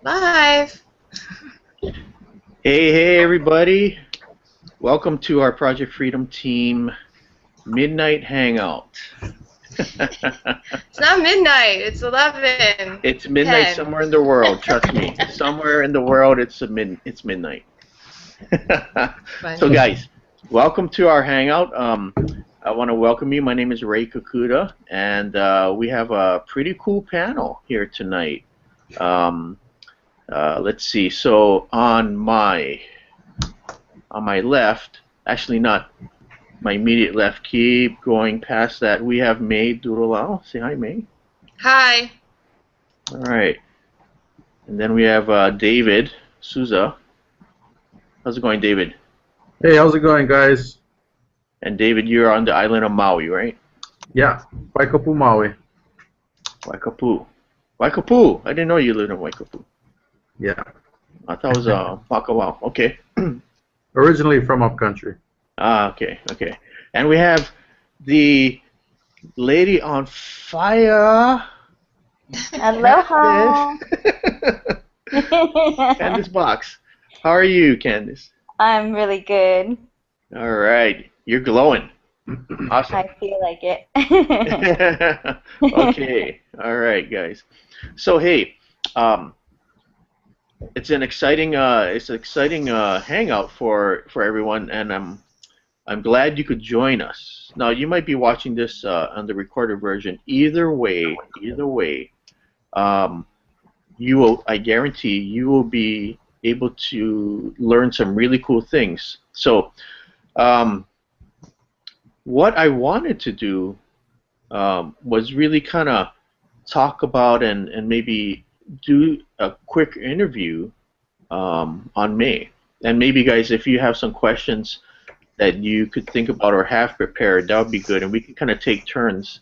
Live. Hey, everybody. Welcome to our Project Freedom Team Midnight Hangout. It's not midnight. It's 11. It's midnight 10. somewhere in the world, trust me. Somewhere in the world it's midnight. So Funny. guys, welcome to our hangout. I want to welcome you. My name is Ray Kakuda, and we have a pretty cool panel here tonight. Um, let's see. So on my left, actually not my immediate left, keep going past that. We have May Duldulao. Say hi, May. Hi. All right. And then we have David Souza. How's it going, David? Hey, how's it going, guys? And David, you're on the island of Maui, right? Yeah, Waikapu, Maui. Waikapu. Waikapu. I didn't know you lived in Waikapu. Yeah, I thought it was Pakawao. Okay. originally from upcountry. Okay, okay. And we have the lady on fire. Aloha. Candice Box. How are you, Candice? I'm really good. All right. You're glowing. Awesome. I feel like it. Okay. All right, guys. So hey, um, it's an exciting hangout for everyone, and I'm glad you could join us. Now you might be watching this on the recorded version. Either way, um, you will. I guarantee you will be able to learn some really cool things. So, um, what I wanted to do was really kind of talk about and maybe do a quick interview on May. And maybe, guys, if you have some questions that you could think about or have prepared, that would be good. And we can kind of take turns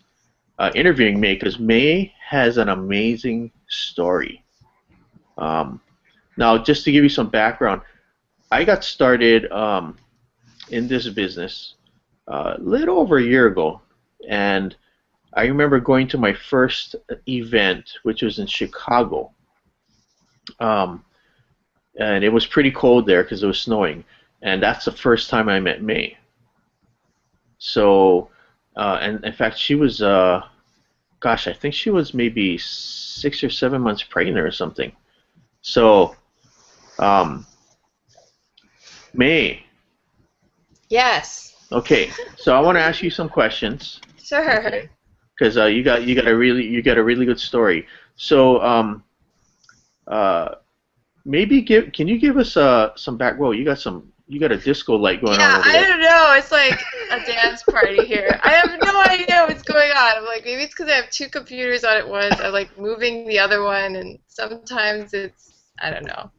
interviewing May because May has an amazing story. Um, Now, just to give you some background, I got started in this business a little over a year ago. And I remember going to my first event, which was in Chicago, um, and it was pretty cold there because it was snowing, and that's the first time I met May. So, and in fact, she was, gosh, I think she was maybe 6 or 7 months pregnant or something. So, um, May, Yes. okay. So I want to ask you some questions, Sure. okay? Because you got a really good story. So, uh, maybe can you give us some back? Whoa, you got a disco light going on Yeah, over I there. don't know. It's like a dance party here. I have no idea what's going on. I'm like, maybe it's because I have two computers on at once. I'm like moving the other one, and sometimes I don't know.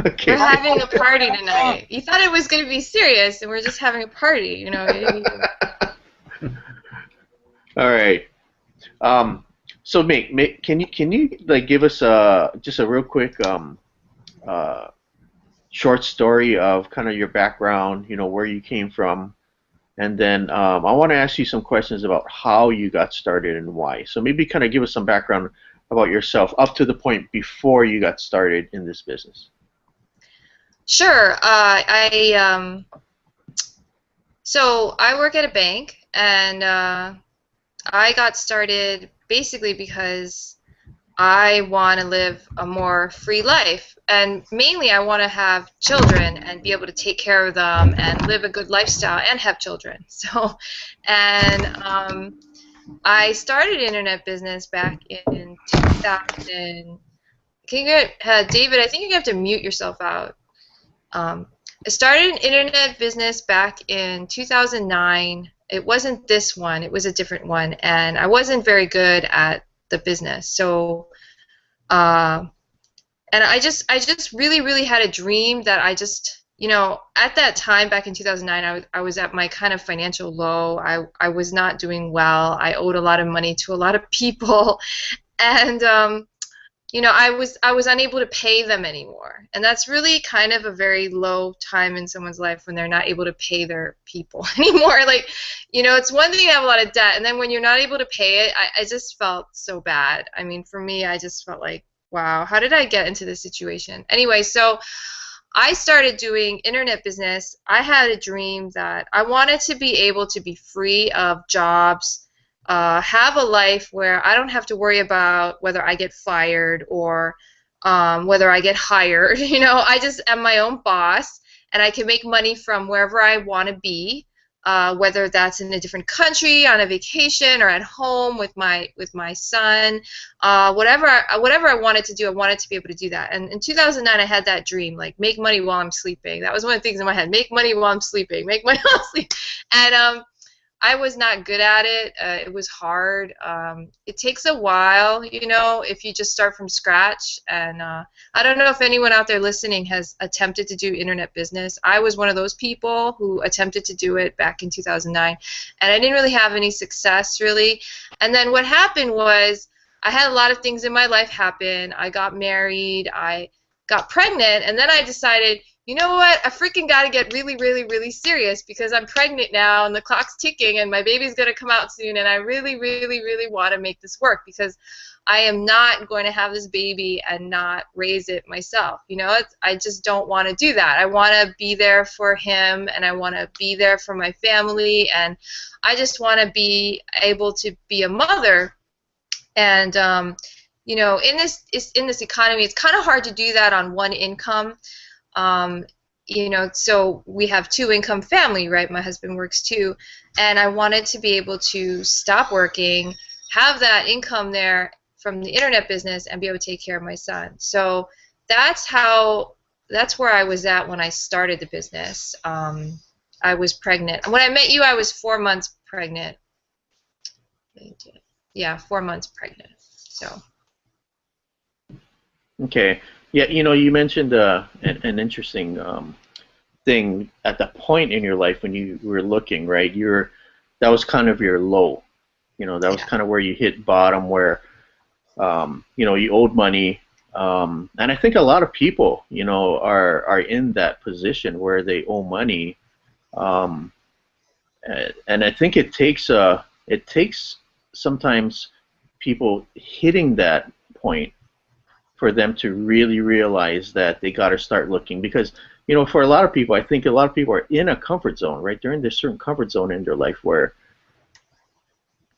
We're Okay. having a party tonight. You thought it was going to be serious, and we're just having a party. You didn't even. All right. So can you like give us just a real quick uh, short story of kind of your background, where you came from, and then I want to ask you some questions about how you got started and why. So maybe kind of give us some background about yourself up to the point before you got started in this business. Sure. So I work at a bank, and I got started basically because I want to live a more free life. And mainly, I want to have children and be able to take care of them and live a good lifestyle and have children. So, and I started internet business back in 2000. Can you get, David, I think you have to mute yourself out. Um, I started an internet business back in 2009. It wasn't this one, it was a different one, and I wasn't very good at the business. So, uh, and I just really, really had a dream that at that time back in 2009, I was at my kind of financial low. I was not doing well. I owed a lot of money to a lot of people, and I was unable to pay them anymore. And that's really kind of a very low time in someone's life when they're not able to pay their people anymore. Like, it's one thing to have a lot of debt, and then when you're not able to pay it, I just felt so bad. I mean, for me, I just felt like wow, how did I get into this situation? Anyway, so I started doing internet business. I had a dream that I wanted to be able to be free of jobs, have a life where I don't have to worry about whether I get fired or whether I get hired. You know, I just am my own boss and I can make money from wherever I want to be, whether that's in a different country, on a vacation, or at home with my son. Whatever I wanted to do, I wanted to be able to do that. And in 2009, I had that dream, like make money while I'm sleeping. That was one of the things in my head: make money while I'm sleeping, make money while I'm sleeping. And I was not good at it. It was hard. It takes a while, you know, if you just start from scratch. And I don't know if anyone out there listening has attempted to do internet business. I was one of those people who attempted to do it back in 2009, and I didn't really have any success, really. And then what happened was I had a lot of things in my life happen. I got married. I got pregnant, and then I decided, you know what? I freaking got to get really, really, really serious because I'm pregnant now and the clock's ticking and my baby's going to come out soon, and I really, really, really want to make this work because I am not going to have this baby and not raise it myself. You know, I just don't want to do that. I want to be there for him and I want to be there for my family, and I just want to be able to be a mother. And you know, in this economy, it's kind of hard to do that on one income. Um, you know, so we have two-income family, right? My husband works too, and I wanted to be able to stop working, have that income there from the internet business, and be able to take care of my son. So that's where I was at when I started the business. I was pregnant. When I met you, I was 4 months pregnant. Yeah, 4 months pregnant. So. Okay. Yeah, you know, you mentioned an interesting thing at the point in your life when you were looking, right? That was kind of your low. You know, that was Yeah. kind of where you hit bottom, where you know, you owed money, and I think a lot of people, you know, are in that position where they owe money, um, and I think it takes sometimes people hitting that point for them to really realize that they got to start looking, because you know, for a lot of people, I think a lot of people are in a comfort zone, right? They're in this certain comfort zone in their life where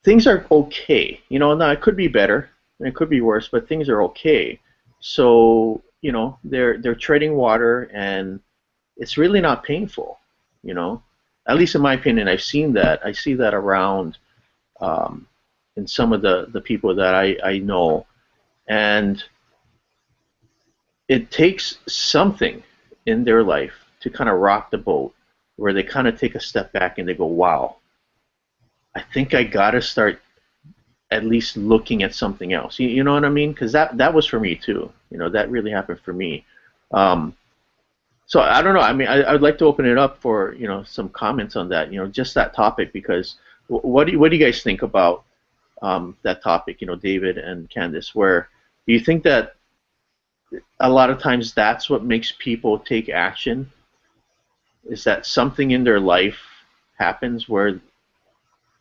things are okay. You know, now it could be better and it could be worse, but things are okay. So you know, they're treading water, and it's really not painful. You know, at least in my opinion, I've seen that. I see that around um, in some of the people that I know, and it takes something in their life to kind of rock the boat, where they kind of take a step back and they go, wow, I think I got to start at least looking at something else. You know what I mean? Because that was for me too. You know, that really happened for me. Um, so I don't know. I mean, I'd like to open it up for, you know, some comments on that. You know, just that topic, because what do you guys think about that topic? You know, David and Candice, where do you think that a lot of times that's what makes people take action, is that something in their life happens where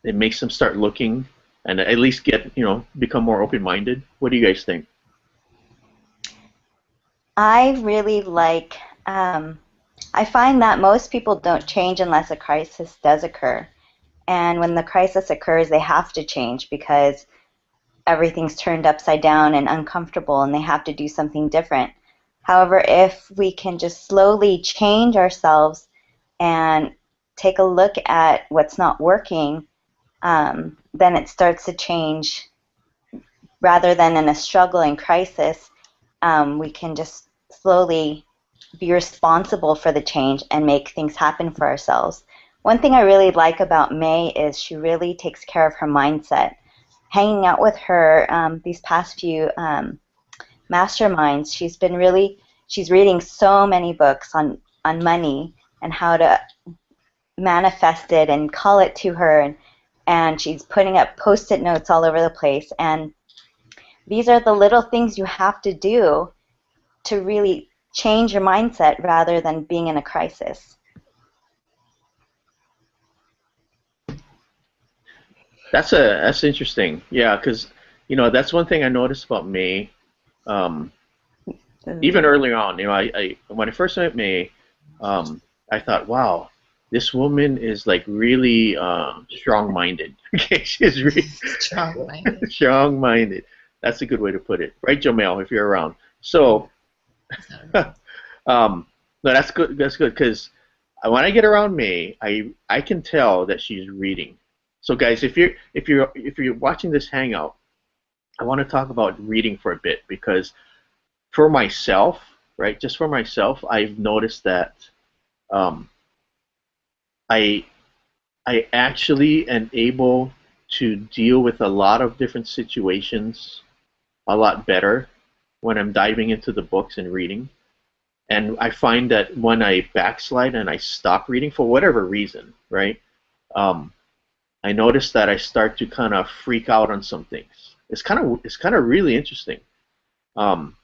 it makes them start looking and at least get, you know, become more open-minded? What do you guys think? I really like, I find that most people don't change unless a crisis does occur. And when the crisis occurs, they have to change because everything's turned upside down and uncomfortable and they have to do something different. However, if we can just slowly change ourselves and take a look at what's not working, then it starts to change rather than in a struggle and crisis. We can just slowly be responsible for the change and make things happen for ourselves. One thing I really like about May is she really takes care of her mindset. Hanging out with her these past few masterminds, she's reading so many books on money and how to manifest it and call it to her, and she's putting up post-it notes all over the place. And these are the little things you have to do to really change your mindset rather than being in a crisis. That's interesting. Yeah, because you know, that's one thing I noticed about May. Um, even Mhm. earlier on, when I first met May, I thought, wow, this woman is like really strong-minded. Okay, she's really Strong-minded. strong-minded. That's a good way to put it, right, Jamel? If you're around. So, no, that's good. That's good because when I get around May, I can tell that she's reading. So, guys, if you're watching this hangout, I want to talk about reading for a bit because for myself, right, just for myself, I've noticed that um, I I actually am able to deal with a lot of different situations a lot better when I'm diving into the books and reading. And I find that when I backslide and I stop reading for whatever reason, right? Um, I notice that I start to kind of freak out on some things. It's kind of really interesting. Um,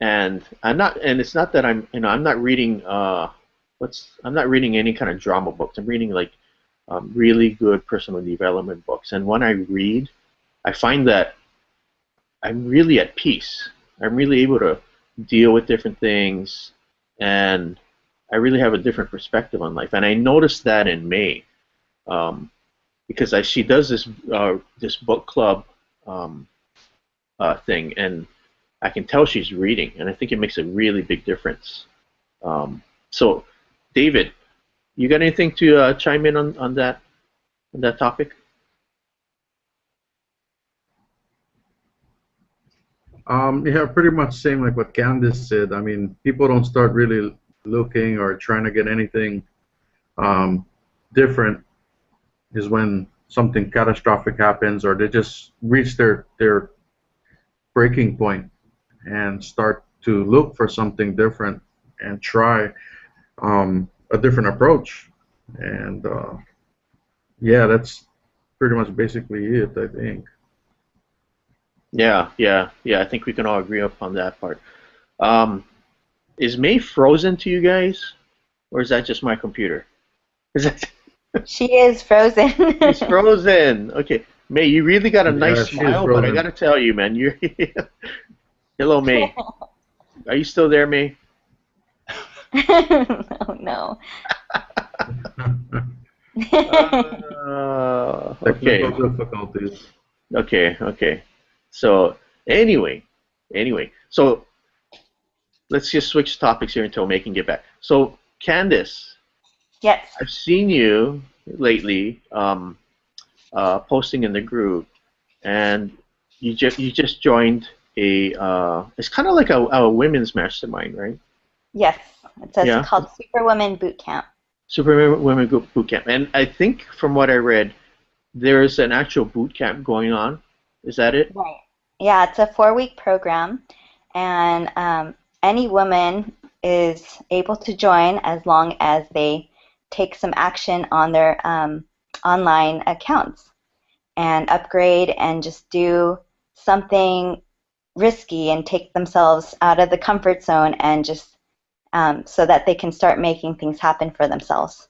and it's not that I'm not reading I'm not reading any kind of drama books. I'm reading like really good personal development books. And when I read, I find that I'm really at peace. I'm really able to deal with different things, and I really have a different perspective on life. And I noticed that in May, um, because she does this book club um, thing, and I can tell she's reading, and I think it makes a really big difference. So, David, you got anything to chime in on that topic? Yeah, pretty much same like what Candice said. I mean, people don't start really looking or trying to get anything um, different is when something catastrophic happens or they just reach their breaking point and start to look for something different and try a different approach. And yeah, that's pretty much basically it, I think. Yeah, yeah, yeah. I think we can all agree upon that part. Um, is May frozen to you guys, or is that just my computer? Is that She is frozen. She's frozen? Okay, May, you really got a nice Yeah, she is smile, but I frozen. gotta tell you, man, you're hello, May. Are you still there, May? Oh no. Okay, Technical difficulties. okay. So anyway, so let's just switch topics here until May can get back. So Candice, Yes. I've seen you lately posting in the group, and you just joined it's kind of like a women's mastermind, right? Yes. It's Yeah, called Superwoman Boot Camp. Super Women Group Boot Camp. And I think from what I read, there's an actual boot camp going on. Is that it? Right. Yeah, it's a 4-week program, and any woman is able to join as long as they take some action on their online accounts and upgrade and just do something risky and take themselves out of the comfort zone and just so that they can start making things happen for themselves.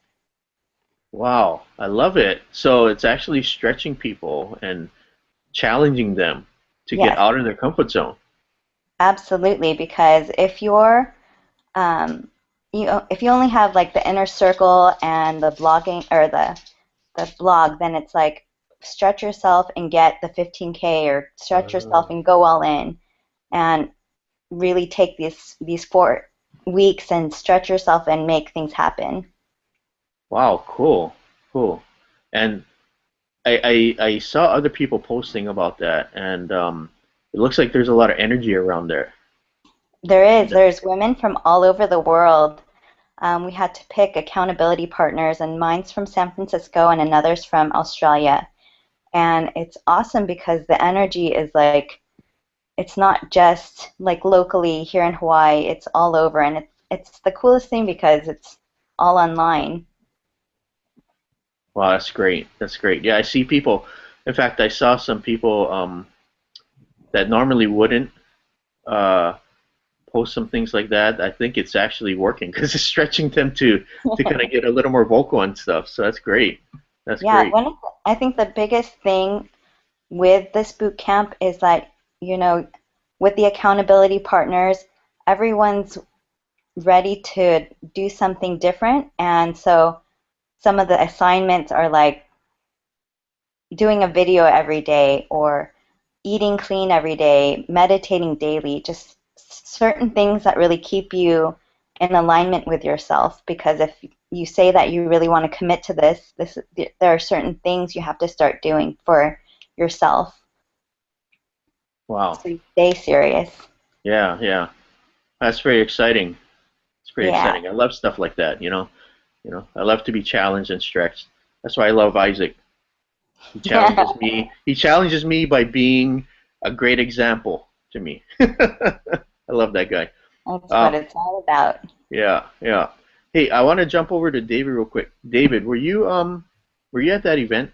Wow, I love it. So it's actually stretching people and challenging them to get Yes, out of their comfort zone. absolutely. Because um, if you only have like the inner circle and the blogging or the blog, then it's like stretch yourself and get the 15K or stretch yourself and go all in and really take these 4 weeks and stretch yourself and make things happen. Wow, cool. And I saw other people posting about that, and it looks like there's a lot of energy around there. There's women from all over the world. We had to pick accountability partners, and mine's from San Francisco and another's from Australia. And it's awesome because the energy is like it's not just like locally here in Hawaii, it's all over, and it's the coolest thing because it's all online. Wow, that's great. That's great. Yeah, I see people. In fact, I saw some people that normally wouldn't uh, post some things like that. I think it's actually working because it's stretching them to kind of get a little more vocal and stuff. So that's great. That's Yeah, great. I think the biggest thing with this boot camp is that, you know, with the accountability partners, everyone's ready to do something different. And so some of the assignments are like doing a video every day or eating clean every day, meditating daily, just certain things that really keep you in alignment with yourself. Because if you say that you really want to commit to this, there are certain things you have to start doing for yourself. Wow. So you stay serious. Yeah, yeah. That's very exciting. It's pretty Yeah. exciting. I love stuff like that, I love to be challenged and stretched. That's why I love Isaac. He Yeah. challenges me. He challenges me by being a great example to me. I love that guy. That's what Uh, it's all about. yeah, yeah. Hey, I want to jump over to David real quick. David, were you at that event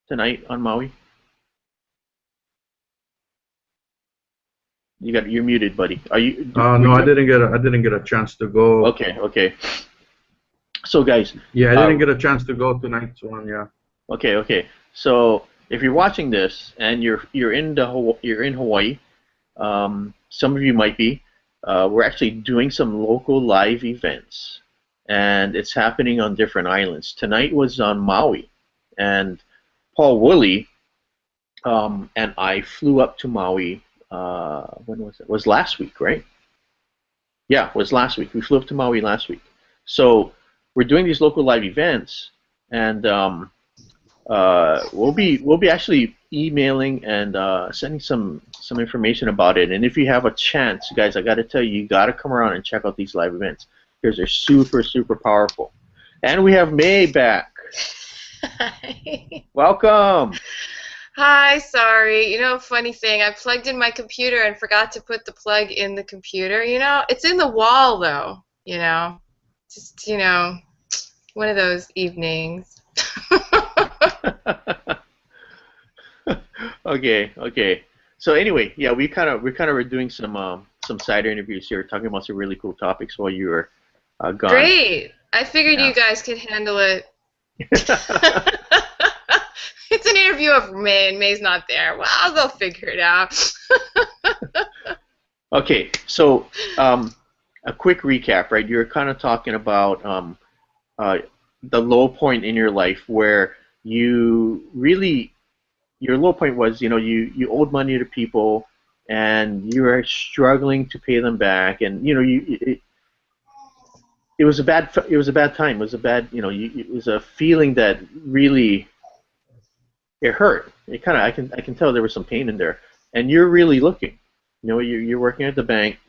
tonight on Maui? You're muted, buddy. Are you were No, you I didn't get a chance to go. Okay, okay. So guys, Yeah, I uh didn't get a chance to go tonight's one. Yeah. okay, okay. So if you're watching this and you're in Hawaii, some of you might be. We're actually doing some local live events, and it's happening on different islands. Tonight was on Maui, and Paul Woolley and I flew up to Maui. When was it? It was last week, right? Yeah, it was last week. We flew up to Maui last week. So we're doing these local live events, and we'll be actually emailing and sending some information about it. And if you have a chance, guys, I got to tell you, you got to come around and check out these live events because they're super powerful. And we have May back. Hi. Welcome. Hi, sorry. Funny thing, I plugged in my computer and forgot to put the plug in the computer. It's in the wall though. Just, one of those evenings. Okay, okay. So anyway, yeah, we kind of were doing some side interviews here, talking about some really cool topics while you were gone. Great. I figured Yeah. you guys could handle it. It's an interview of May, and May's not there. Well, they'll figure it out. Okay, so a quick recap, right? You were kind of talking about uh, the low point in your life where you really your low point was, you owed money to people and you were struggling to pay them back, and it was a bad time. It was a bad, it was a feeling that really it hurt. It kind of I can tell there was some pain in there, and you're really looking. You're working at the bank,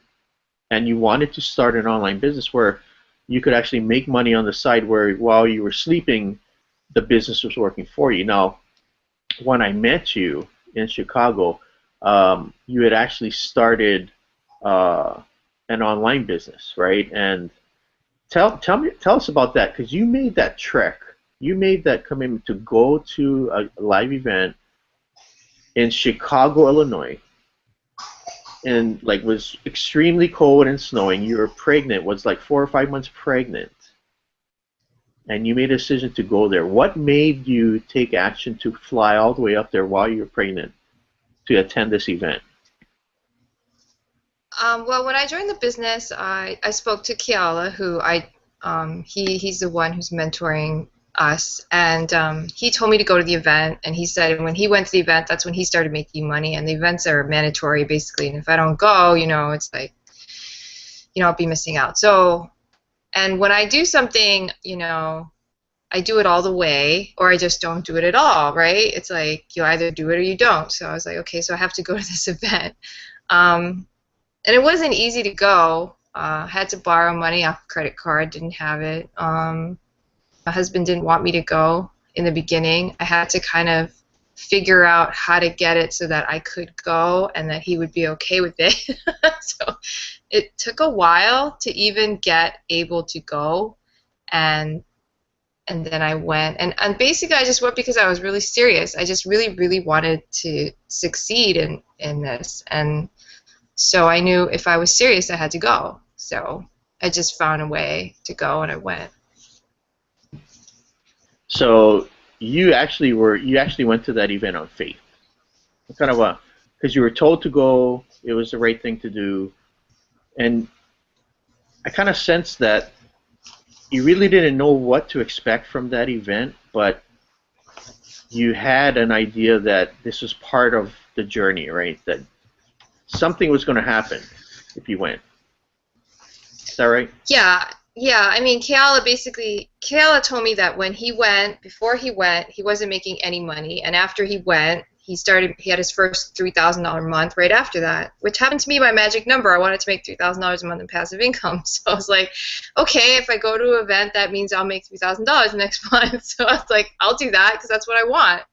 and you wanted to start an online business where you could actually make money on the side where while you were sleeping, the business was working for you. Now, when I met you in Chicago, you had actually started uh, an online business, right? And tell us about that because you made that trek. You made that commitment to go to a live event in Chicago, Illinois, and like was extremely cold and snowing. You were pregnant, was like 4 or 5 months pregnant, and you made a decision to go there. What made you take action to fly all the way up there while you were pregnant to attend this event? Well, when I joined the business, I spoke to Kiala, who he's the one who's mentoring us, and he told me to go to the event, and he said when he went to the event, that's when he started making money, and the events are mandatory basically, and if I don't go, it's like, I'll be missing out. So, and when I do something, I do it all the way, or I just don't do it at all, right? It's like you either do it or you don't. So I was like, okay, so I have to go to this event. And it wasn't easy to go. Had to borrow money off a credit card, didn't have it. My husband didn't want me to go in the beginning. I had to kind of figure out how to get it so that I could go and that he would be okay with it. So it took a while to even get able to go, and then I went, and basically I just went because I was really serious. I just really wanted to succeed in this, and so I knew if I was serious, I had to go. So I just found a way to go, and I went. So you actually went to that event on faith. What kind of because you were told to go. It was the right thing to do, and I kind of sensed that you really didn't know what to expect from that event, but you had an idea that this was part of the journey, right? That something was going to happen if you went. Is that right? Yeah, yeah. I mean, Kayla told me that when he went, before he went, he wasn't making any money, and after he went, he had his first $3,000 month right after that, which happened to me by magic number. I wanted to make $3,000 a month in passive income, so I was like, okay, if I go to an event, that means I'll make $3,000 next month. So I was like, I'll do that because that's what I want.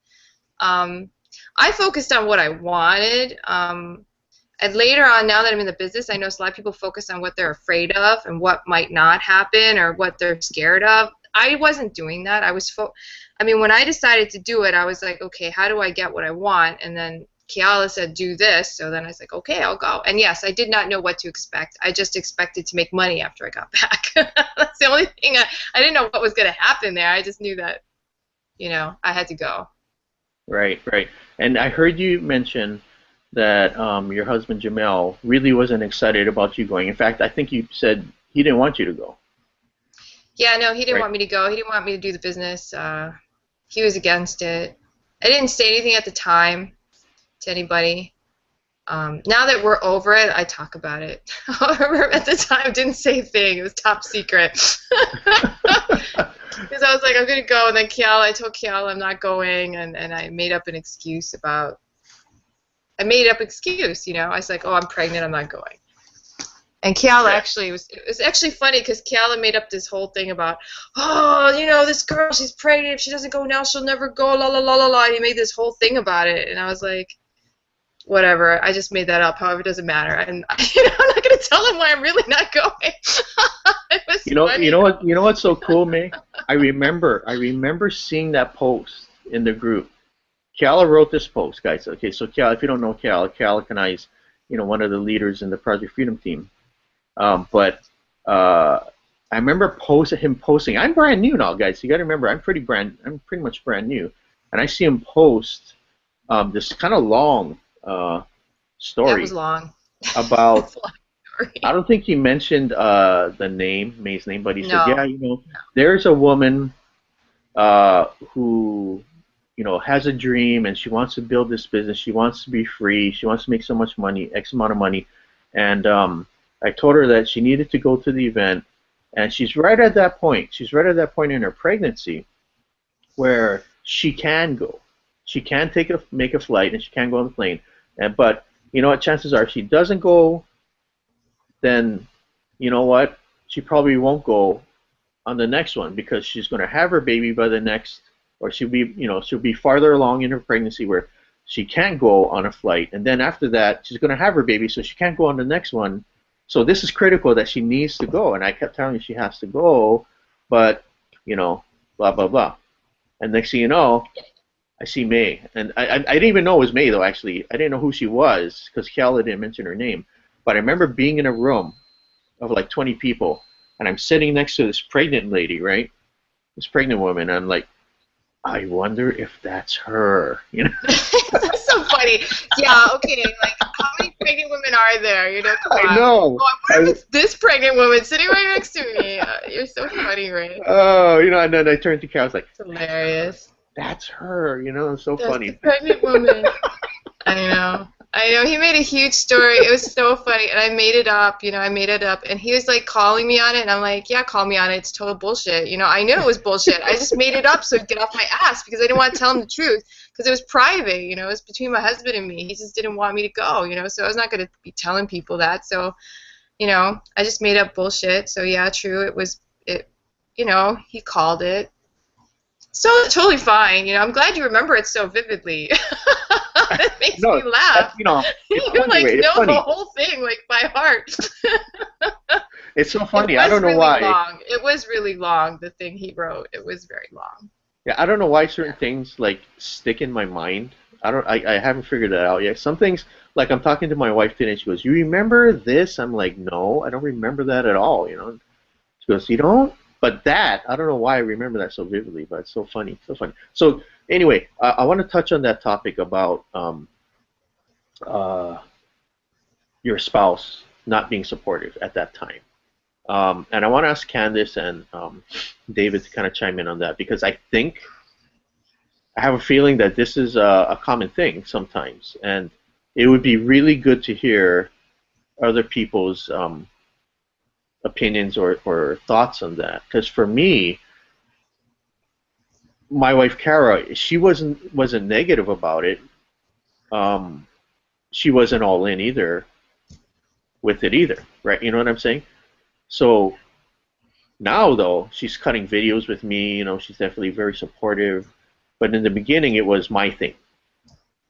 I focused on what I wanted. And later on, now that I'm in the business, I notice a lot of people focus on what they're afraid of and what might not happen or what they're scared of. I wasn't doing that. I mean, when I decided to do it, I was like, okay, how do I get what I want? And then Kiala said, do this. So then I was like, okay, I'll go. And yes, I did not know what to expect. I just expected to make money after I got back. That's the only thing. I didn't know what was going to happen there. I just knew that, I had to go. Right, right. And I heard you mention that your husband Jamel really wasn't excited about you going. In fact, I think you said he didn't want you to go. Yeah, no, he didn't Right. want me to go. He didn't want me to do the business. He was against it. I didn't say anything at the time to anybody. Now that we're over it, I talk about it. However, at the time, I didn't say a thing. It was top secret. Because I was like, I'm going to go, and then I told Kiala I'm not going, and I made up an excuse about I made up excuse, I was like, oh, I'm pregnant, I'm not going. And Kiala it was actually funny because Kiala made up this whole thing about, oh, this girl, she's pregnant, if she doesn't go now, she'll never go, la la la la la. And he made this whole thing about it, and I was like, whatever, I just made that up, however, it doesn't matter. And I'm not going to tell him why I'm really not going. It was funny. You know what's so cool, May? I remember seeing that post in the group. Kiala wrote this post, guys. Okay, so Kiala, if you don't know Kiala Kanai is, one of the leaders in the Project Freedom team. But I remember him posting. I'm brand new now, guys. You got to remember, I'm pretty much brand new, and I see him post this kind of long story. That was long. About. I don't think he mentioned May's name, but he said, yeah, there's a woman who has a dream and she wants to build this business. She wants to be free. She wants to make so much money, X amount of money. And I told her that she needed to go to the event. And she's right at that point. She's right at that point in her pregnancy where she can go. She can make a flight and she can go on the plane. But you know what? Chances are if she doesn't go, then you know what? She probably won't go on the next one because she's going to have her baby by the next, or she'll be farther along in her pregnancy where she can't go on a flight, and then after that she's going to have her baby, so she can't go on the next one. So this is critical that she needs to go, and I kept telling her she has to go, but blah blah blah. And next thing you know, I see May, and I didn't even know it was May though. Actually, I didn't know who she was because Kiala didn't mention her name. But I remember being in a room of like 20 people, and I'm sitting next to this pregnant lady, right? This pregnant woman, and I'm like, I wonder if that's her, That's so funny. Yeah, okay, like, how many pregnant women are there, I know. Oh, I wonder if it's this pregnant woman sitting right next to me. You're so funny, Ray. Oh, and then I turned to Cal, I was like, it's hilarious. That's her, it's so That's funny. The pregnant woman. I know. He made a huge story. It was so funny, and I made it up. And he was like calling me on it, and I'm like, yeah, call me on it. It's total bullshit. I knew it was bullshit. I just made it up so he'd get off my ass because I didn't want to tell him the truth because it was private. It was between my husband and me. He just didn't want me to go. So I was not going to be telling people that. So, I just made up bullshit. So yeah, true. It was it. He called it. So totally fine. I'm glad you remember it so vividly. It makes me laugh. You know the whole thing like by heart. It's so funny. I don't know why. Long. It was really long. The thing he wrote. It was very long. Yeah, I don't know why certain things like stick in my mind. I haven't figured that out yet. Some things, like I'm talking to my wife today, and she goes, "You remember this?" I'm like, "No, I don't remember that at all." She goes, "You don't?" But that, I don't know why I remember that so vividly, but it's so funny, so funny. So anyway, I want to touch on that topic about uh, your spouse not being supportive at that time. And I want to ask Candice and David to kind of chime in on that because I have a feeling that this is a common thing sometimes, and it would be really good to hear other people's opinions or thoughts on that. Because for me, my wife Kara, she wasn't negative about it. Um, she wasn't all in either with it either, right? You know what I'm saying? So now though, she's cutting videos with me. You know, she's definitely very supportive. But in the beginning, it was my thing.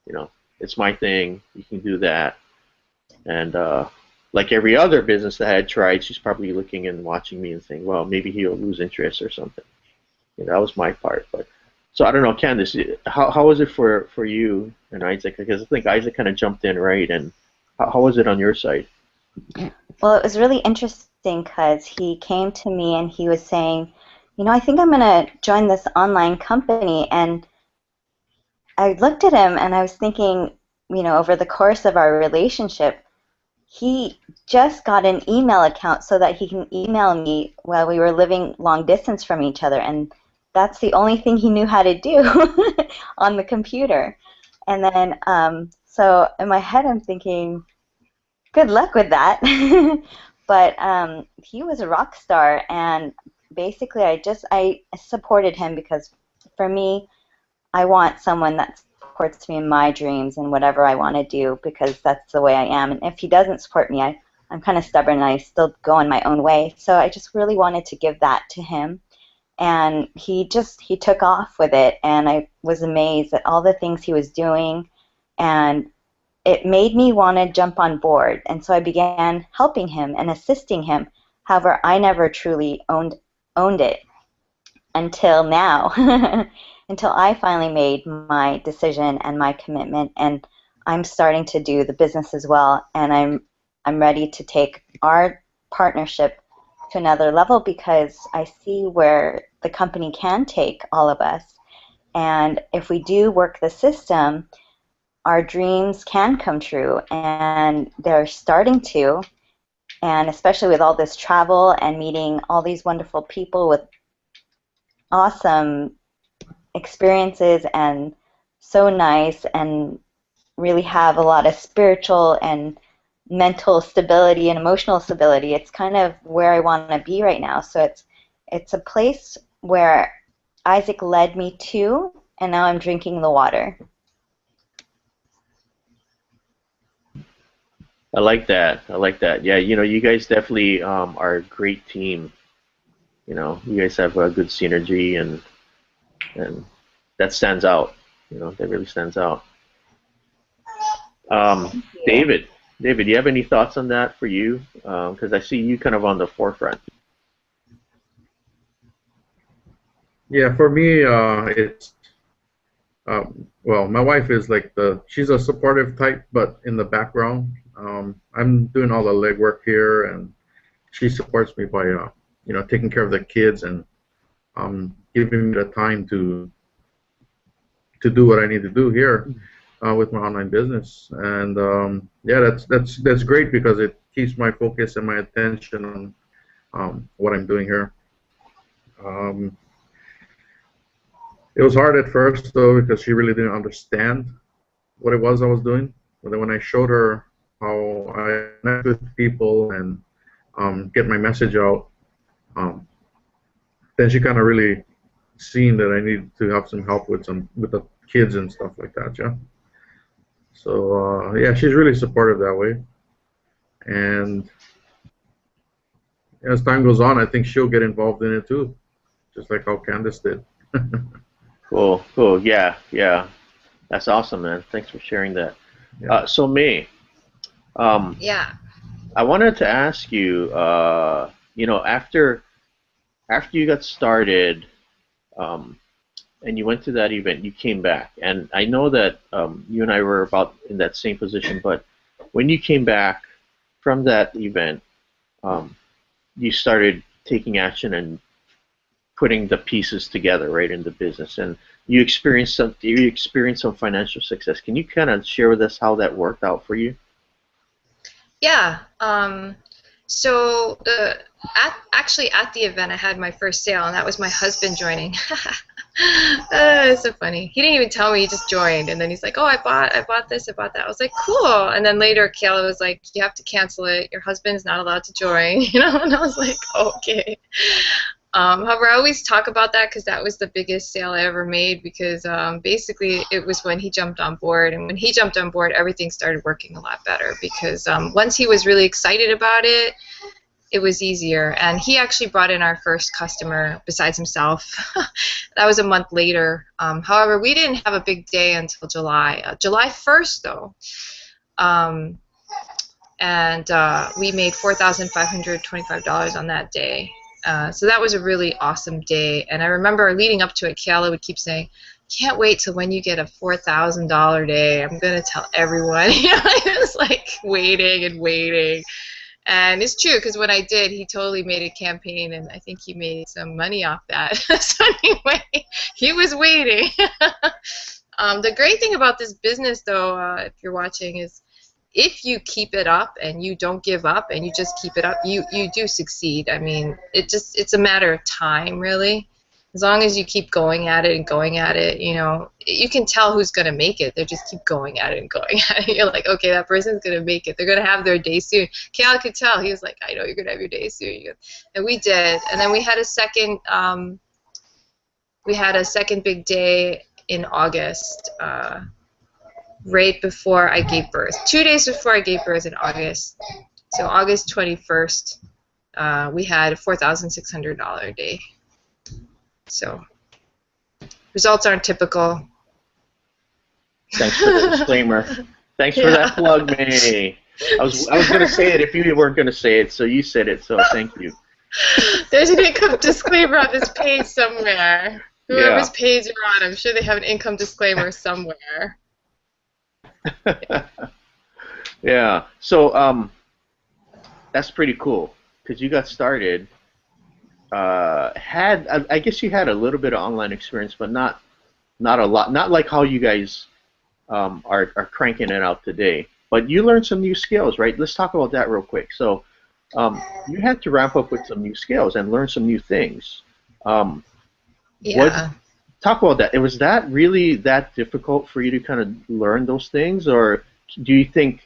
You know, it's my thing. You can do that. And like every other business that I had tried, she's probably looking and watching me and saying, "Well, maybe he'll lose interest or something." You know, that was my part. But so I don't know, Candice, how was it for you and Isaac? Because I think Isaac kind of jumped in, right? And how was it on your side? Well, it was really interesting because he came to me and he was saying, I think I'm going to join this online company. And I looked at him and I was thinking, over the course of our relationship, he just got an email account so that he can email me while we were living long distance from each other. And that's the only thing he knew how to do on the computer. And then, so in my head, I'm thinking, good luck with that. But he was a rock star, and basically I supported him because for me, I want someone that supports me in my dreams and whatever I want to do because that's the way I am. And if he doesn't support me, I'm kind of stubborn and I still go in my own way. So I just really wanted to give that to him. And he took off with it, and I was amazed at all the things he was doing, and it made me want to jump on board. And so I began helping him and assisting him. However, I never truly owned it until now, until I finally made my decision and my commitment, and I'm starting to do the business as well, and I'm ready to take our partnership to another level because I see where the company can take all of us. And if we do work the system, our dreams can come true, and they're starting to, and especially with all this travel and meeting all these wonderful people with awesome experiences and so nice and really have a lot of spiritual and mental stability and emotional stability. It's kind of where I want to be right now. So it's a place where Isaac led me to, and now I'm drinking the water. I like that. I like that. Yeah, you know, you guys definitely are a great team. You know, you guys have a good synergy, and that stands out. You know, that really stands out. Um, Yeah. David, David, do you have any thoughts on that for you? Because I see you kind of on the forefront. Yeah, for me, it's well, my wife is like she's a supportive type, but in the background, I'm doing all the legwork here, and she supports me by, taking care of the kids and giving me the time to do what I need to do here with my online business. And yeah, that's great because it keeps my focus and my attention on what I'm doing here. Um, it was hard at first though because she really didn't understand what it was I was doing. But then when I showed her how I connect with people and get my message out, um, then she kind of really seen that I needed to have some help with the kids and stuff like that. Yeah. So yeah, she's really supportive that way. And as time goes on, I think she'll get involved in it too, just like how Candace did. Cool, cool. Yeah, yeah. That's awesome, man. Thanks for sharing that. Yeah. So May, um, Yeah. I wanted to ask you, after you got started, um, and you went to that event, you came back, and I know that you and I were about in that same position, but when you came back from that event, um, you started taking action and putting the pieces together, right, in the business, and you experienced some financial success. Can you kind of share with us how that worked out for you? Yeah. So actually at the event, I had my first sale, and that was my husband joining. It's so funny. He didn't even tell me; he just joined, and then he's like, "Oh, I bought this, I bought that." I was like, "Cool." And then later, Kayla was like, "You have to cancel it. Your husband's not allowed to join." And I was like, "Okay." However, I always talk about that because that was the biggest sale I ever made because basically it was when he jumped on board. And when he jumped on board, everything started working a lot better because once he was really excited about it, it was easier. And he actually brought in our first customer besides himself. That was a month later. However, we didn't have a big day until July. July 1st, though. Um, and we made $4,525 on that day. So that was a really awesome day. And I remember leading up to it, Kayla would keep saying, "Can't wait till when you get a $4,000 day. I'm going to tell everyone." I was like waiting and waiting. And it's true because when I did, he totally made a campaign, and I think he made some money off that. So anyway, he was waiting. The great thing about this business, though, if you're watching, is if you keep it up and you don't give up and you just keep it up, you do succeed. I mean, it's a matter of time, really. As long as you keep going at it and going at it, you can tell who's going to make it. They just keep going at it and going at it. You're like, okay, that person's going to make it. They're going to have their day soon. Cal could tell. He was like, I know you're going to have your day soon. And we did. And then we had a second big day in August, right before I gave birth. 2 days before I gave birth in August. So August 21st, we had a $4,600 day. So results aren't typical. Thanks for the disclaimer. Thanks for that plug, May. I was going to say it if you weren't going to say it, so you said it, so thank you. There's an income disclaimer on this page somewhere. Whoever's page you're on, I'm sure they have an income disclaimer somewhere. Yeah. So that's pretty cool because you got started. I guess you had a little bit of online experience, but not a lot. Not like how you guys are cranking it out today. But you learned some new skills, right? Let's talk about that real quick. So you had to ramp up with some new skills and learn some new things. Talk about that. Was that really that difficult for you to kind of learn those things, or do you think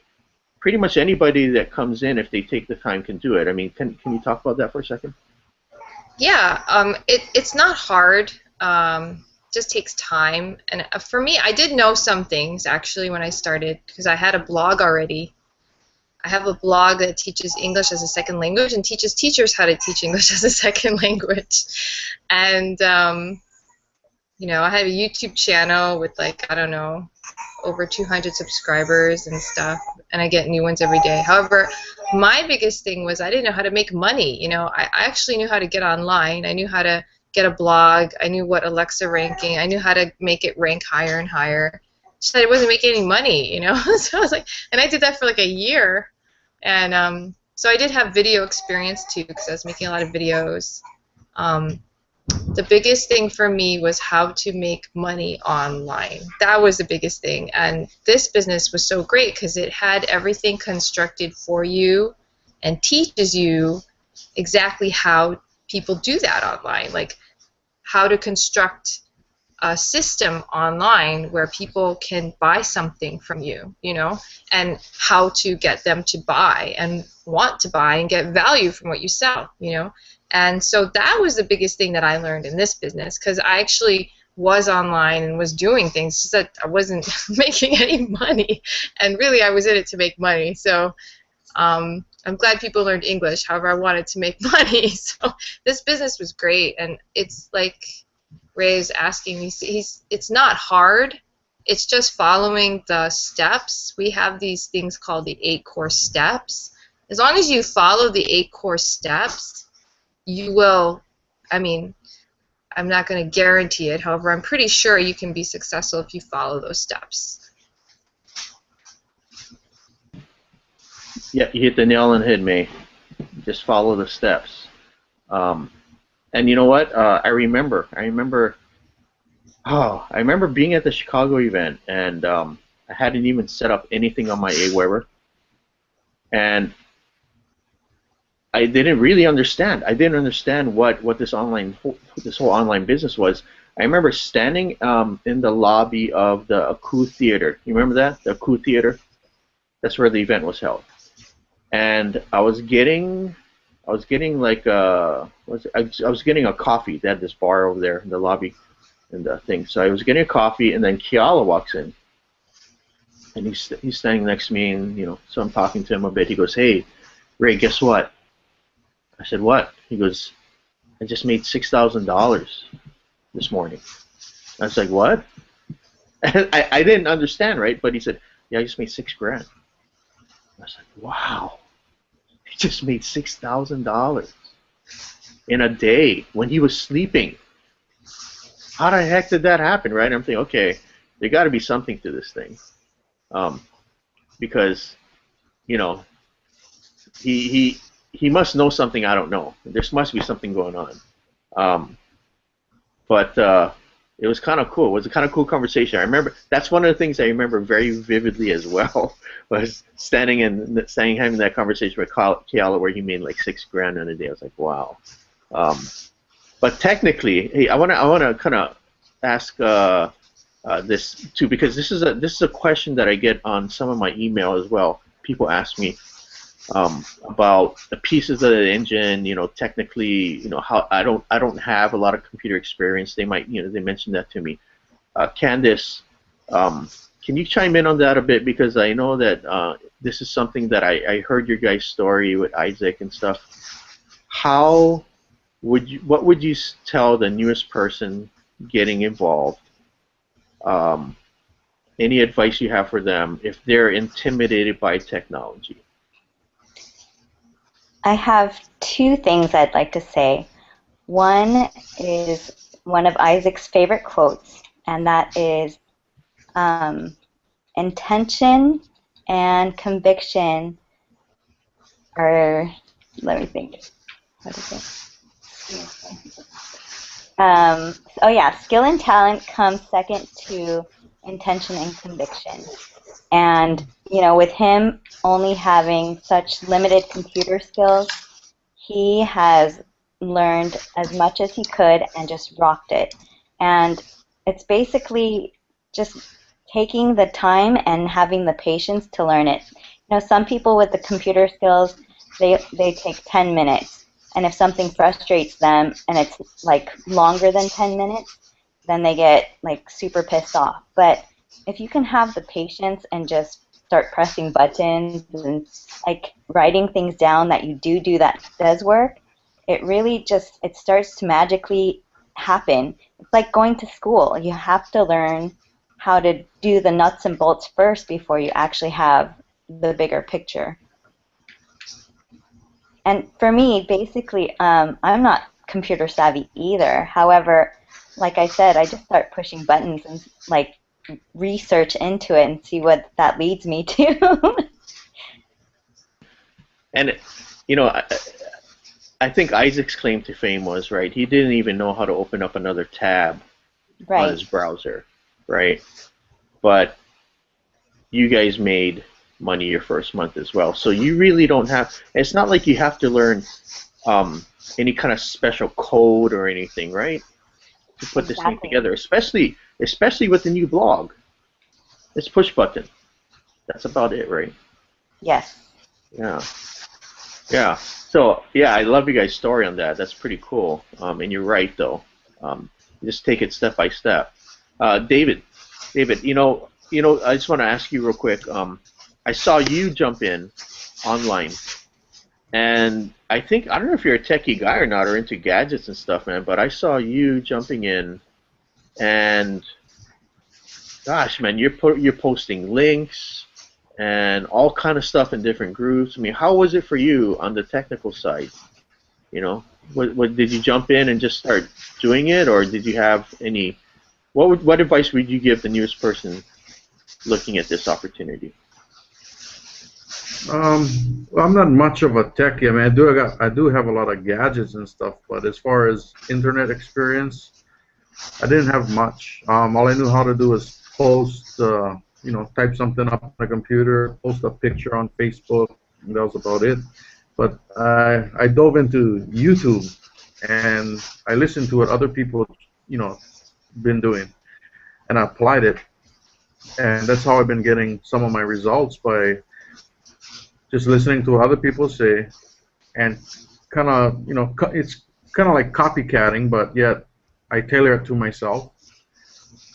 pretty much anybody that comes in, if they take the time, can do it? I mean, can you talk about that for a second? Yeah, it's not hard. Just takes time. And for me, I did know some things actually when I started because I had a blog already. I have a blog that teaches English as a second language and teaches teachers how to teach English as a second language. And I have a YouTube channel with like, I don't know, over 200 subscribers and stuff, and I get new ones every day. However, my biggest thing was I didn't know how to make money. I actually knew how to get online. I knew how to get a blog. I knew what Alexa ranking. I knew how to make it rank higher and higher. Just that it wasn't making any money, So I was like, and I did that for like a year, and so I did have video experience too because I was making a lot of videos. The biggest thing for me was how to make money online. That was the biggest thing. And this business was so great because it had everything constructed for you and teaches you exactly how people do that online, like how to construct a system online where people can buy something from you, and how to get them to buy and want to buy and get value from what you sell, And so that was the biggest thing that I learned in this business because I actually was online and was doing things, just that I wasn't making any money, and really I was in it to make money. So I'm glad people learned English. However, I wanted to make money. So this business was great, and it's like Ray's asking me, it's not hard. It's just following the steps. We have these things called the 8 core steps. As long as you follow the 8 core steps, you will, I'm not going to guarantee it. However, I'm pretty sure you can be successful if you follow those steps. Yeah, you hit the nail on the head, May. Just follow the steps. And you know what? I remember Oh, I remember being at the Chicago event, and I hadn't even set up anything on my Aweber, and I didn't really understand. I didn't understand what this whole online business was. I remember standing in the lobby of the Aku Theater. You remember that? The Aku Theater? That's where the event was held. And I was getting like I was getting a coffee. They had this bar over there in the lobby and the thing. So I was getting a coffee, and then Kiala walks in, and he's standing next to me, and so I'm talking to him a bit. He goes, "Hey, Ray, guess what?" I said, "What?" He goes, "I just made $6,000 this morning." I was like, "What?" And I didn't understand, right? But he said, "Yeah, I just made 6 grand." I was like, "Wow, he just made $6,000 in a day when he was sleeping. How the heck did that happen?" Right? I'm thinking, okay, there got to be something to this thing, um, because you know he he he must know something I don't know. There must be something going on. Um, but it was kind of cool. It was a kind of cool conversation. I remember that's one of the things I remember very vividly as well was standing having that conversation with Kiala where he made like 6 grand in a day. I was like, wow. Um, but technically, hey, I wanna kind of ask this too because this is a question that I get on some of my email as well. People ask me about the pieces of the engine. Technically, how I don't have a lot of computer experience. They mentioned that to me. Candice, um, can you chime in on that a bit because I know that this is something that I heard your guys' story with Isaac and stuff. How what would you tell the newest person getting involved? Um, any advice you have for them if they're intimidated by technology? I have two things I'd like to say. One is one of Isaac's favorite quotes, and that is intention and conviction are, let me think, what is it? Oh yeah, skill and talent comes second to intention and conviction. And, with him only having such limited computer skills, he has learned as much as he could and just rocked it. And it's basically just taking the time and having the patience to learn it. Some people with the computer skills, they take 10 minutes. And if something frustrates them and it's like longer than 10 minutes, then they get like super pissed off. But if you can have the patience and just start pressing buttons and like writing things down that you do that does work, it really just it starts to magically happen. It's like going to school. You have to learn how to do the nuts and bolts first before you actually have the bigger picture. And for me, basically, I'm not computer savvy either. However, like I said, I just start pushing buttons and like research into it and see what that leads me to. And you know, I think Isaac's claim to fame was right. He didn't even know how to open up another tab on Right. his browser, right? But you guys made money your first month as well, so you really don't have. It's not like you have to learn um, any kind of special code or anything, right? To put this thing Exactly. together, especially with the new blog. It's push button. That's about it, right? Yes. Yeah. Yeah. So yeah, I love you guys' story on that. That's pretty cool. And you're right though. Just take it step by step. David, I just want to ask you real quick. I saw you jump in online, and I don't know if you're a techie guy or not, or into gadgets and stuff, man. But I saw you jumping in, and gosh, man, you're posting links and all kind of stuff in different groups. I mean, how was it for you on the technical side? You know, what did you jump in and just start doing it, or did you have any? What advice would you give the newest person looking at this opportunity? Well, I'm not much of a techie. I mean, I do have a lot of gadgets and stuff, but as far as internet experience, I didn't have much. All I knew how to do was post, type something up on the computer, post a picture on Facebook, and that was about it. But I dove into YouTube and I listened to what other people, you know, been doing, and I applied it, and that's how I've been getting some of my results by just listening to what other people say and kind of, it's kind of like copycatting, but yet I tailor it to myself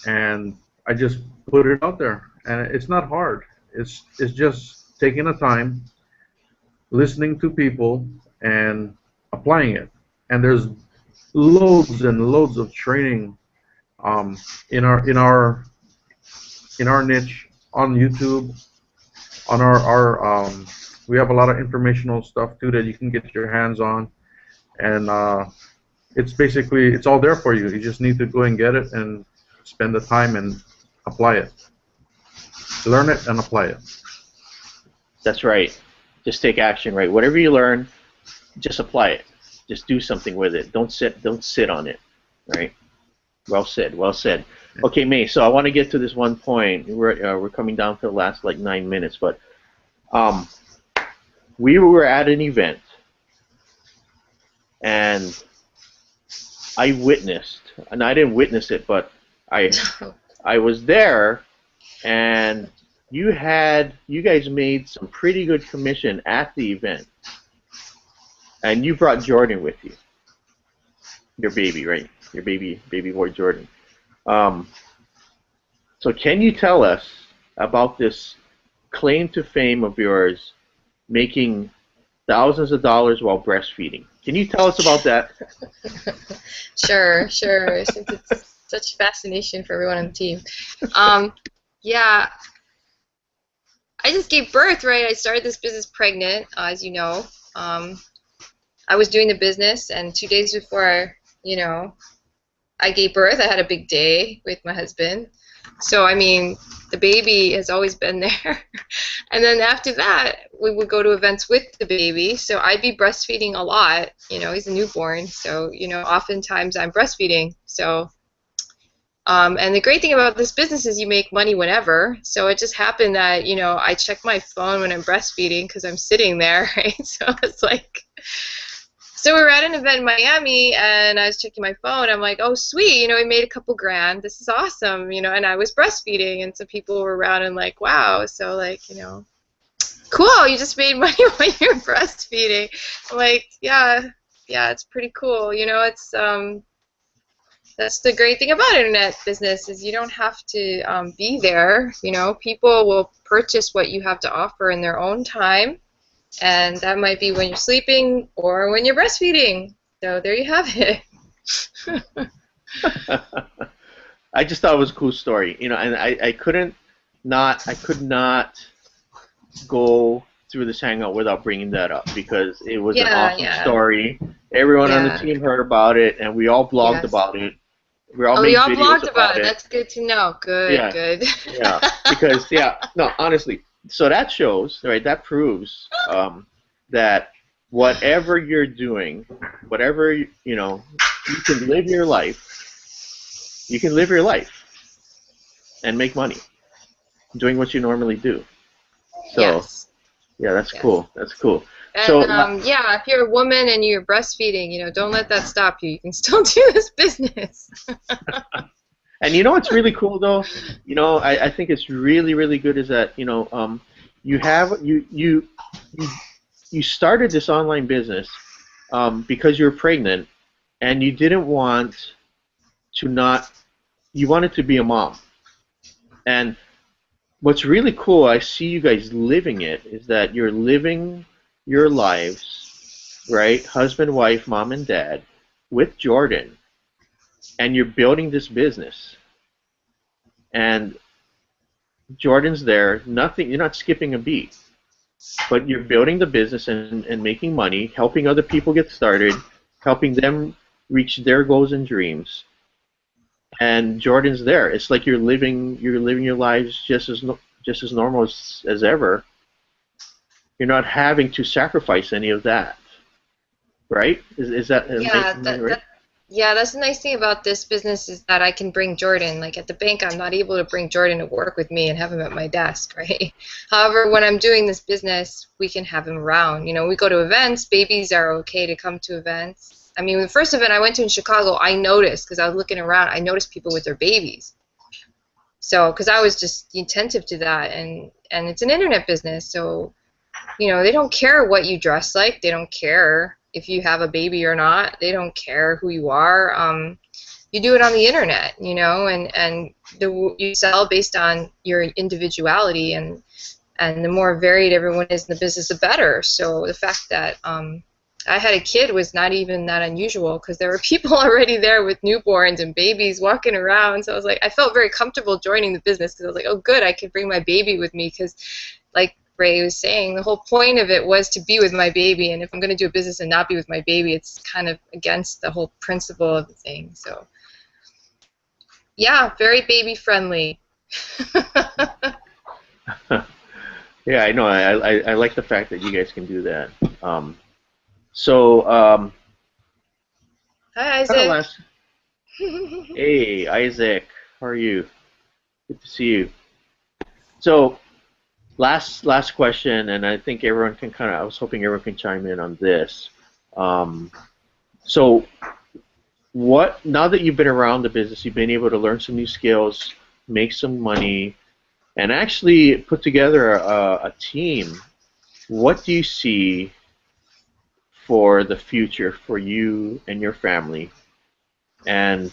and I just put it out there. And it's not hard. It's just taking the time, listening to people, and applying it. And there's loads and loads of training um, in our niche on YouTube. On our we have a lot of informational stuff too that you can get your hands on, and it's all there for you. You just need to go and get it and spend the time and apply it. Learn it and apply it. That's right. Just take action, right? Whatever you learn, just apply it. Just do something with it. Don't sit on it, right? Well said. Well said. Okay, May. So I want to get to this one point. We're coming down to the last like 9 minutes, but we were at an event, and I witnessed, and I didn't witness it, but I was there, and you guys made some pretty good commission at the event, and you brought Jordan with you, your baby, right? Your baby boy Jordan. So can you tell us about this claim to fame of yours, making thousands of dollars while breastfeeding? Can you tell us about that? Sure. Since it's such fascination for everyone on the team. Yeah, I just gave birth, right? I started this business pregnant, as you know. I was doing the business, and 2 days before, I gave birth, I had a big day with my husband. So, I mean, the baby has always been there. And then after that, we would go to events with the baby. So I'd be breastfeeding a lot. He's a newborn. So, oftentimes I'm breastfeeding. So, and the great thing about this business is you make money whenever. So it just happened that, I check my phone when I'm breastfeeding because I'm sitting there, right? So it's like... So we were at an event in Miami, and I was checking my phone. I'm like, oh, sweet, we made a couple grand. This is awesome, and I was breastfeeding, and some people were around and like, wow, so like, cool, you just made money when you're breastfeeding. I'm like, yeah, it's pretty cool. It's that's the great thing about internet business is you don't have to be there. People will purchase what you have to offer in their own time. And that might be when you're sleeping or when you're breastfeeding. So there you have it. I just thought it was a cool story, and I could not go through this hangout without bringing that up because it was an awesome story. Everyone on the team heard about it, and we all blogged about it. We all made you all videos blogged about it. it. That's good to know. Good. Yeah, because no, honestly. So that shows, right? That proves that whatever you're doing, whatever you can live your life. You can live your life and make money doing what you normally do. So, yeah, that's cool. That's cool. And so, if you're a woman and you're breastfeeding, don't let that stop you. You can still do this business. And what's really cool though, I think it's really, really good is that, you started this online business because you're pregnant and you didn't want you wanted to be a mom. And what's really cool, I see you guys living it, is that you're living your lives, right? Husband, wife, mom, and dad with Jordan. And you're building this business, and Jordan's there. You're not skipping a beat, but you're building the business and making money, helping other people get started, helping them reach their goals and dreams. And Jordan's there. It's like you're living your lives just as normal as ever. You're not having to sacrifice any of that, right? Is that right? Yeah, that's the nice thing about this business is that I can bring Jordan. Like at the bank, I'm not able to bring Jordan to work with me and have him at my desk, right? However, when I'm doing this business, we can have him around. You know, we go to events. Babies are okay to come to events. I mean, the first event I went to in Chicago, I noticed because I was looking around, I noticed people with their babies. So, because I was just attentive to that, and it's an internet business, so you know, they don't care what you dress like. They don't care if you have a baby or not. They don't care who you are. You do it on the internet, you know, and you sell based on your individuality, and the more varied everyone is in the business, the better. So the fact that I had a kid was not even that unusual because there were people already there with newborns and babies walking around. So I was like, I felt very comfortable joining the business because I was like, oh, good, I could bring my baby with me because, like Ray was saying, the whole point of it was to be with my baby. And if I'm going to do a business and not be with my baby, it's kind of against the whole principle of the thing. So yeah, very baby friendly. Yeah, I know. I like the fact that you guys can do that. So, Hi, kind of Isaac. last. Hey, Isaac, how are you? Good to see you. So, last question, and I think everyone can kind of. I was hoping everyone can chime in on this. Um, so, what now that you've been around the business, you've been able to learn some new skills, make some money, and actually put together a team. What do you see for the future for you and your family? And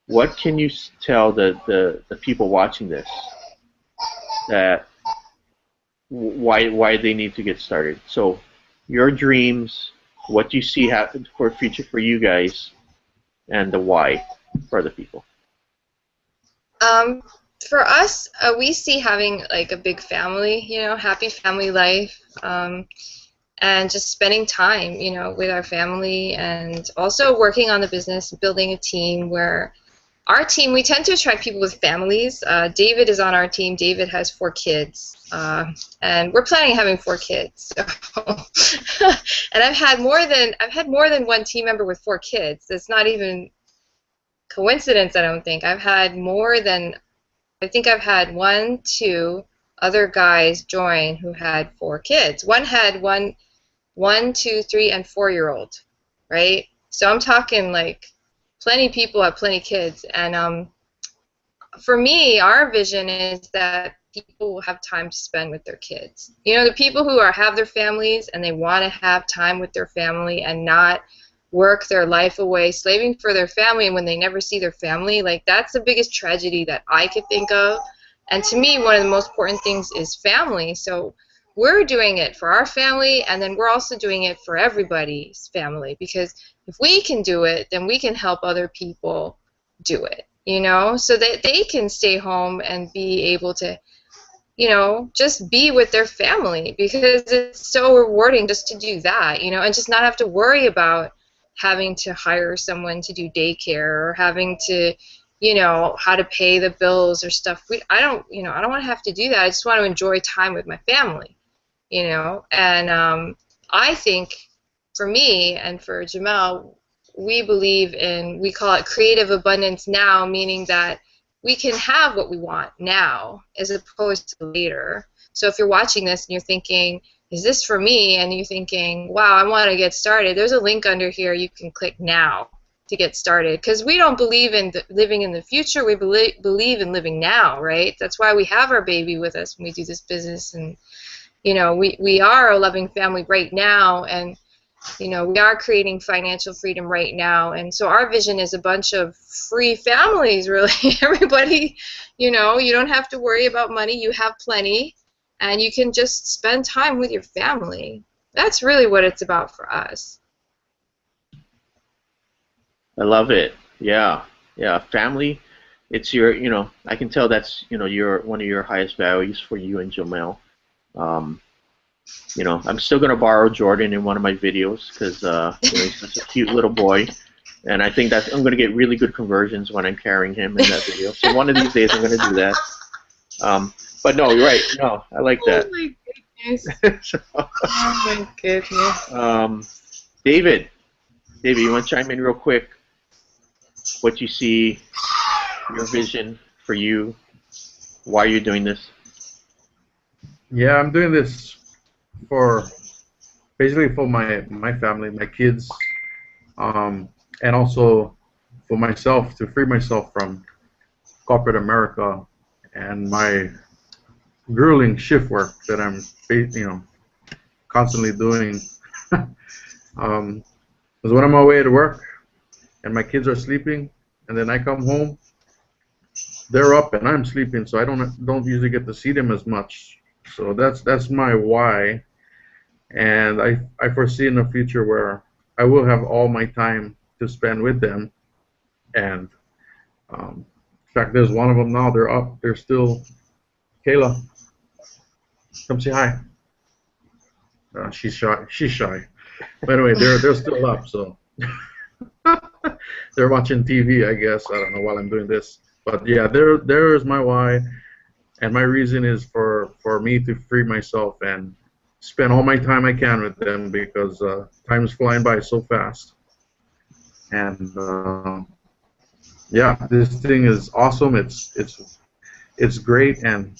what can you tell the people watching this that why they need to get started? So your dreams, what do you see happen for future for you guys, and the why for the people. Um, for us, we see having like a big family, you know, happy family life, and just spending time, you know, with our family, and also working on the business, building a team where our team, we tend to attract people with families. David is on our team. David has 4 kids, and we're planning on having 4 kids. So and I've had more than one team member with 4 kids. It's not even coincidence, I don't think. I think I've had 1, 2 other guys join who had 4 kids. One had one, 2, 3, and 4-year-old, right? So I'm talking like plenty people have plenty kids, and for me, our vision is that people will have time to spend with their kids. You know, the people who have their families and they want to have time with their family and not work their life away slaving for their family, and when they never see their family, like that's the biggest tragedy that I could think of. And to me, one of the most important things is family. So we're doing it for our family, and then we're also doing it for everybody's family, because if we can do it, then we can help other people do it, you know, so that they can stay home and be able to, you know, just be with their family, because it's so rewarding just to do that, you know, and just not have to worry about having to hire someone to do daycare or having to, you know, how to pay the bills or stuff. I don't want to have to do that. I just want to enjoy time with my family, you know, and I think for me and for Jamel, we call it creative abundance now, meaning that we can have what we want now as opposed to later. So if you're watching this and you're thinking, is this for me? And you're thinking, wow, I want to get started, there's a link under here you can click now to get started. Because we don't believe in living in the future, we believe in living now, right? That's why we have our baby with us when we do this business. And, you know, we are a loving family right now, and you know, we are creating financial freedom right now, and so our vision is a bunch of free families, really. Everybody, you know, you don't have to worry about money, you have plenty, and you can just spend time with your family. That's really what it's about for us. I love it. Yeah, yeah. Family, it's your, I can tell that's, your one of your highest values for you and Jamel. Um, I'm still gonna borrow Jordan in one of my videos because he's such a cute little boy, and I think that I'm gonna get really good conversions when I'm carrying him in that video. So one of these days I'm gonna do that. But no, you're right. No, I like that. Oh my goodness. So, Oh my goodness. David, you want to chime in real quick? what you see, your vision for you, why you're doing this? Yeah, I'm doing this for basically for my family, my kids, um, and also for myself to free myself from corporate America and my grueling shift work that I'm, constantly doing. um, because when I'm away at work and my kids are sleeping, and then I come home, they're up and I'm sleeping, so I don't usually get to see them as much. So that's my why, and I foresee in the future where I will have all my time to spend with them. And in fact, there's one of them now. They're up. They're still. Kayla, come say hi. She's shy. She's shy. But anyway, they're still up. So they're watching TV, I guess. I don't know while I'm doing this. But yeah, there is my why, and my reason is for me to free myself and spend all my time I can with them, because time is flying by so fast. And yeah, this thing is awesome. It's great, and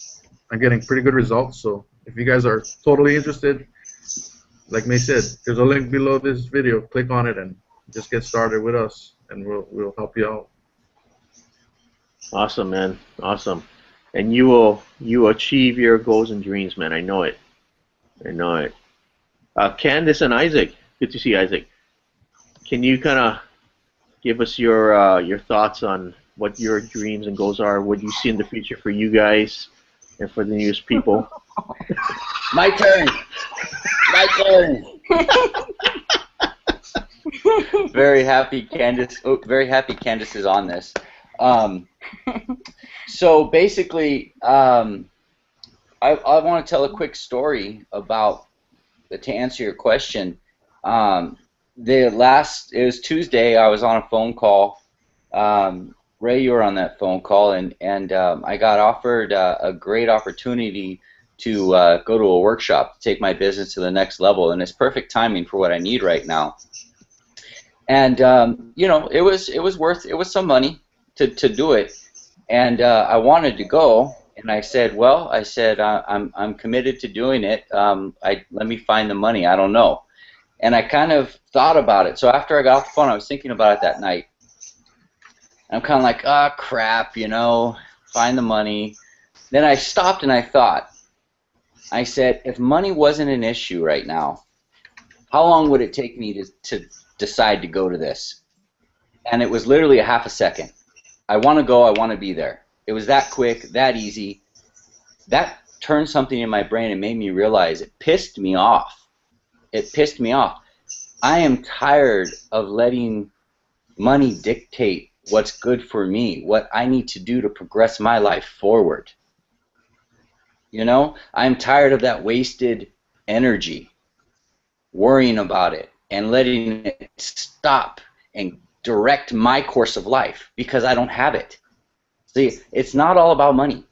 I'm getting pretty good results. So if you guys are totally interested, like May said, there's a link below this video. Click on it and just get started with us, and we'll help you out. Awesome, man. Awesome. And you achieve your goals and dreams, man. I know it. I know it. Candace and Isaac. Good to see Isaac. Can you kind of give us your thoughts on what your dreams and goals are? What you see in the future for you guys and for the newest people? My turn. My turn. Very happy Candace. Oh, very happy Candace is on this. So basically, I want to tell a quick story about to answer your question. It was Tuesday. I was on a phone call. Ray, you were on that phone call, and I got offered a great opportunity to go to a workshop to take my business to the next level, and it's perfect timing for what I need right now. And you know, it was some money to do it, and I wanted to go, and I said, well, I'm committed to doing it. Let me find the money. I don't know. And I kind of thought about it. So after I got off the phone, I was thinking about it that night. I'm kind of like, oh, crap, you know, find the money. Then I stopped and I thought. I said, if money wasn't an issue right now, how long would it take me to decide to go to this? And it was literally a half a second. I want to go. I want to be there. It was that quick, that easy. That turned something in my brain and made me realize it pissed me off. It pissed me off. I am tired of letting money dictate what's good for me, what I need to do to progress my life forward. You know, I'm tired of that wasted energy, worrying about it and letting it stop and direct my course of life because I don't have it. See, it's not all about money.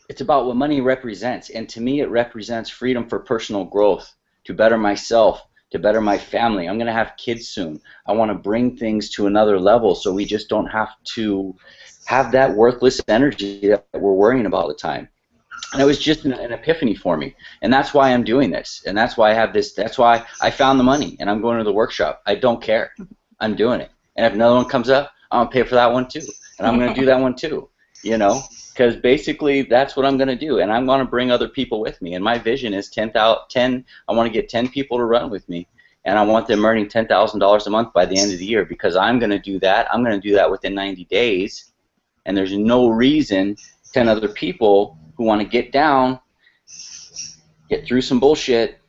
It's about what money represents, and to me it represents freedom for personal growth, to better myself, to better my family. I'm going to have kids soon. I want to bring things to another level so we just don't have to have that worthless energy that we're worrying about all the time. And it was just an epiphany for me, and that's why I'm doing this, and that's why I have this. That's why I found the money, and I'm going to the workshop. I don't care. I'm doing it. And if another one comes up, I'm going to pay for that one too, and I'm going to do that one too, you know, because basically that's what I'm going to do, and I'm going to bring other people with me. And my vision is 10. I want to get 10 people to run with me, and I want them earning $10,000 a month by the end of the year, because I'm going to do that. I'm going to do that within 90 days, and there's no reason 10 other people who want to get down, get through some bullshit,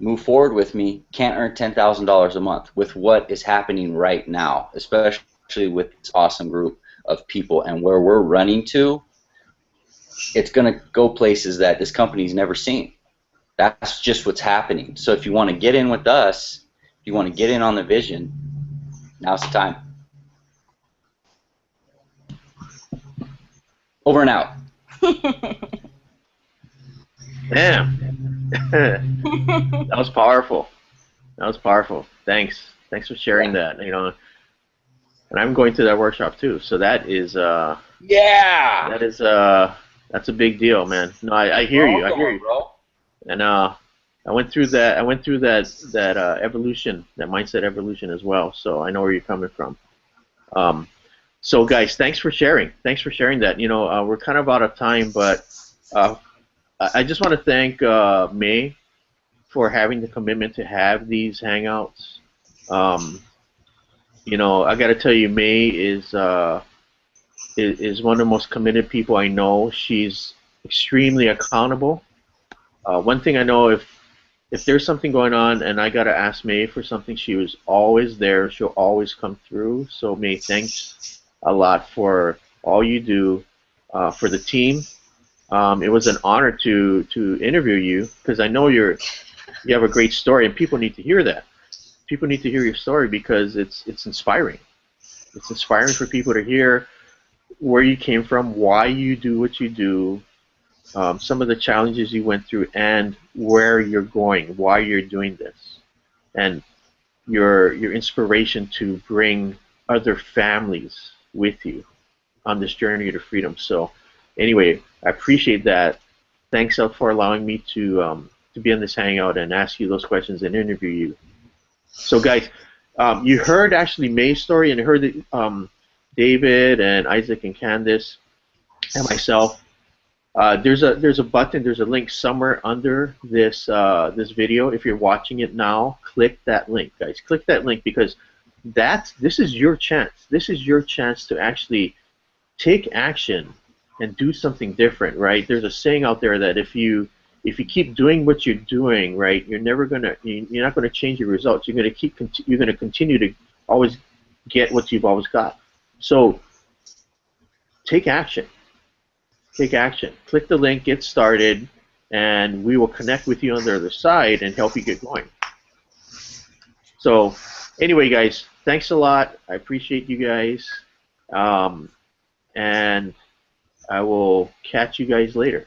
move forward with me, can't earn $10,000 a month with what is happening right now, especially with this awesome group of people and where we're running to. It's going to go places that this company's never seen. That's just what's happening. So if you want to get in with us, if you want to get in on the vision, now's the time. Over and out. Damn. That was powerful. That was powerful. Thanks. Thanks for sharing that. You know, and I'm going to that workshop too. So that is Yeah. that's a big deal, man. No, I hear We're all you. I hear going, you. bro. And I went through that. I went through that evolution, that mindset evolution as well. So I know where you're coming from. Um, so guys, thanks for sharing. Thanks for sharing that. You know, we're kind of out of time, but uh, I just want to thank May for having the commitment to have these hangouts. Um, you know, I got to tell you, May is one of the most committed people I know. She's extremely accountable. One thing I know, if there's something going on and I gotta ask May for something, she was always there. She'll always come through. So May, thanks a lot for all you do for the team. It was an honor to interview you because I know you have a great story and people need to hear that. People need to hear your story because it's inspiring. It's inspiring for people to hear where you came from, why you do what you do, some of the challenges you went through, and where you're going, why you're doing this, and your inspiration to bring other families with you on this journey to freedom. So, anyway, I appreciate that. Thanks for allowing me to be in this hangout and ask you those questions and interview you. So, guys, you heard actually May's story, and you heard the, David and Isaac and Candice and myself. There's a button, there's a link somewhere under this video. If you're watching it now, click that link, guys. Click that link because this is your chance. This is your chance to actually take action and do something different, right? There's a saying out there that if you keep doing what you're doing, right, you're not gonna change your results. You're gonna continue to always get what you've always got. So take action. Take action. Click the link, get started, and we will connect with you on the other side and help you get going. So, anyway, guys, thanks a lot. I appreciate you guys, and I will catch you guys later.